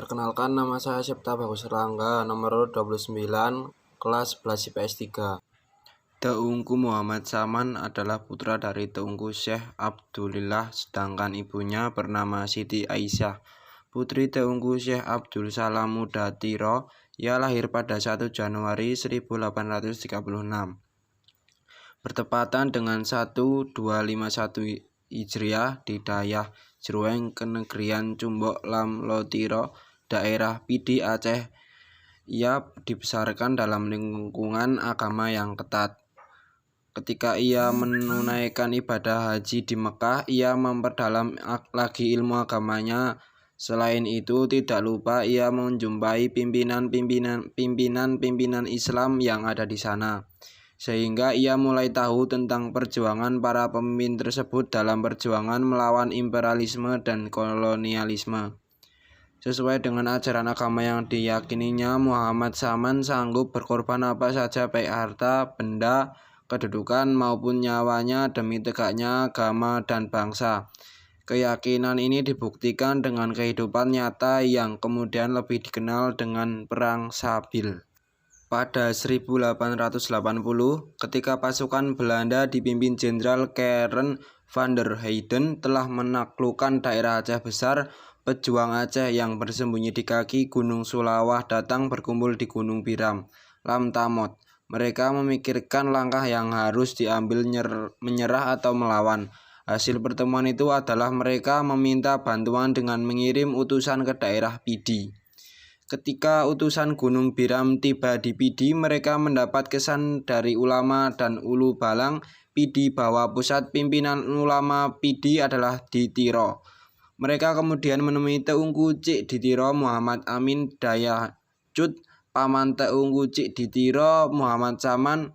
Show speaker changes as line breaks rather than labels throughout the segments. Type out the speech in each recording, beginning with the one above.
Perkenalkan, nama saya Septa Bagus Erlangga, nomor 29, kelas 11 IPS 3. Teungku Muhammad Saman adalah putra dari Teungku Syekh Abdulillah, sedangkan ibunya bernama Siti Aisyah. Putri Teungku Syekh Abdul Salam Mudatiro, ia lahir pada 1 Januari 1836. Bertepatan dengan 1251 Hijriah di Dayah Jruweng, Kenegrian Cumbok Lam Lotiro, daerah Pidi, Aceh. Ia dibesarkan dalam lingkungan agama yang ketat. Ketika ia menunaikan ibadah haji di Mekah, ia memperdalam lagi ilmu agamanya. Selain itu, tidak lupa ia menjumpai pimpinan Islam yang ada di sana, sehingga ia mulai tahu tentang perjuangan para pemimpin tersebut dalam perjuangan melawan imperialisme dan kolonialisme. Sesuai dengan ajaran agama yang diyakininya, Muhammad Saman sanggup berkorban apa saja, baik harta, benda, kedudukan, maupun nyawanya demi tegaknya agama dan bangsa. Keyakinan ini dibuktikan dengan kehidupan nyata yang kemudian lebih dikenal dengan Perang Sabil. Pada 1880, ketika pasukan Belanda dipimpin Jenderal Keren van der Heyden telah menaklukkan daerah Aceh Besar, pejuang Aceh yang bersembunyi di kaki Gunung Sulawah datang berkumpul di Gunung Biram, Lamtamot. Mereka memikirkan langkah yang harus diambil, menyerah atau melawan. Hasil pertemuan itu adalah mereka meminta bantuan dengan mengirim utusan ke daerah Pidi. Ketika utusan Gunung Biram tiba di Pidi, mereka mendapat kesan dari ulama dan ulu balang Pidi bahwa pusat pimpinan ulama Pidi adalah di Tiro. Mereka kemudian menemui Teungku Cik di Tiro, Muhammad Amin Daya Cut, paman Teungku Cik di Tiro, Muhammad Saman.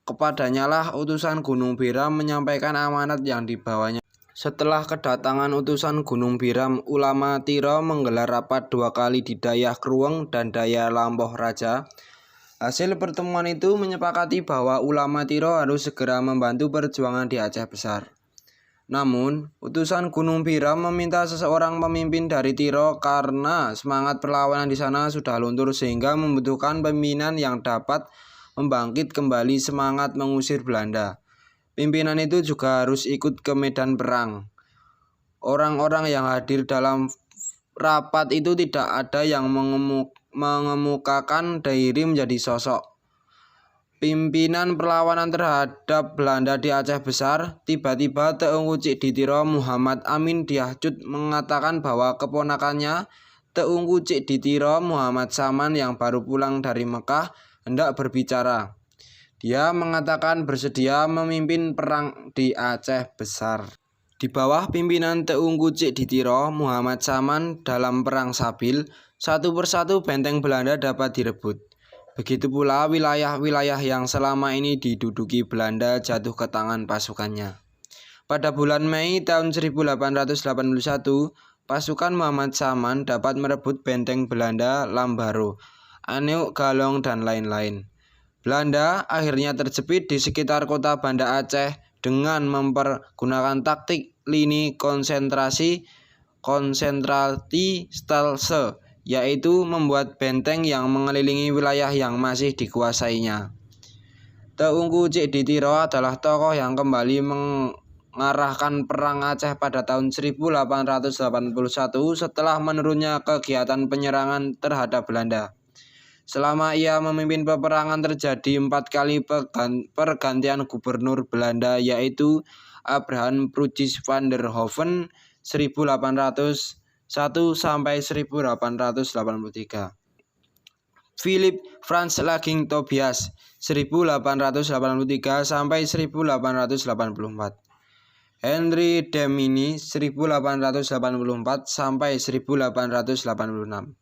Kepadanya lah utusan Gunung Biram menyampaikan amanat yang dibawanya. Setelah kedatangan utusan Gunung Biram, ulama Tiro menggelar rapat 2 kali di Dayah Krueng dan Dayah Lampoh Raja. Hasil pertemuan itu menyepakati bahwa ulama Tiro harus segera membantu perjuangan di Aceh Besar. Namun, utusan Gunung Biram meminta seseorang pemimpin dari Tiro karena semangat perlawanan di sana sudah luntur, sehingga membutuhkan pimpinan yang dapat membangkit kembali semangat mengusir Belanda. Pimpinan itu juga harus ikut ke medan perang. Orang-orang yang hadir dalam rapat itu tidak ada yang mengemukakan diri menjadi sosok pimpinan perlawanan terhadap Belanda di Aceh Besar. Tiba-tiba Teungku Cik di Tiro, Muhammad Amin Daya Cut, mengatakan bahwa keponakannya Teungku Cik di Tiro, Muhammad Saman, yang baru pulang dari Mekah, hendak berbicara. Dia mengatakan bersedia memimpin perang di Aceh Besar. Di bawah pimpinan Teungku Cik di Tiro, Muhammad Saman, dalam Perang Sabil, satu persatu benteng Belanda dapat direbut. Begitu pula wilayah-wilayah yang selama ini diduduki Belanda jatuh ke tangan pasukannya. Pada bulan Mei tahun 1881, pasukan Muhammad Saman dapat merebut benteng Belanda Lambaro, Aneuk Galong, dan lain-lain. Belanda akhirnya terjepit di sekitar kota Banda Aceh dengan mempergunakan taktik lini konsentrasi Stalse, yaitu membuat benteng yang mengelilingi wilayah yang masih dikuasainya. Teungku Cik di Tiro adalah tokoh yang kembali mengarahkan perang Aceh pada tahun 1881 setelah menurunnya kegiatan penyerangan terhadap Belanda. Selama ia memimpin peperangan, terjadi 4 kali pergantian gubernur Belanda, yaitu Abraham Pruijs van der Hoeven 1801 sampai 1883, Philip Frans Laging Tobias 1883 sampai 1884, Henry Dlamini 1884 sampai 1886,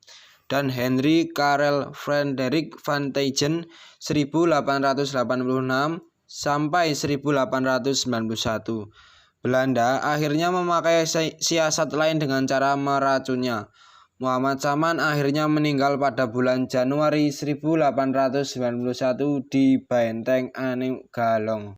dan Henry Karel Frederik van Teygen 1886 sampai 1891. Belanda akhirnya memakai siasat lain dengan cara meracunnya. Muhammad Saman akhirnya meninggal pada bulan Januari 1891 di Benteng Aneuk Galong.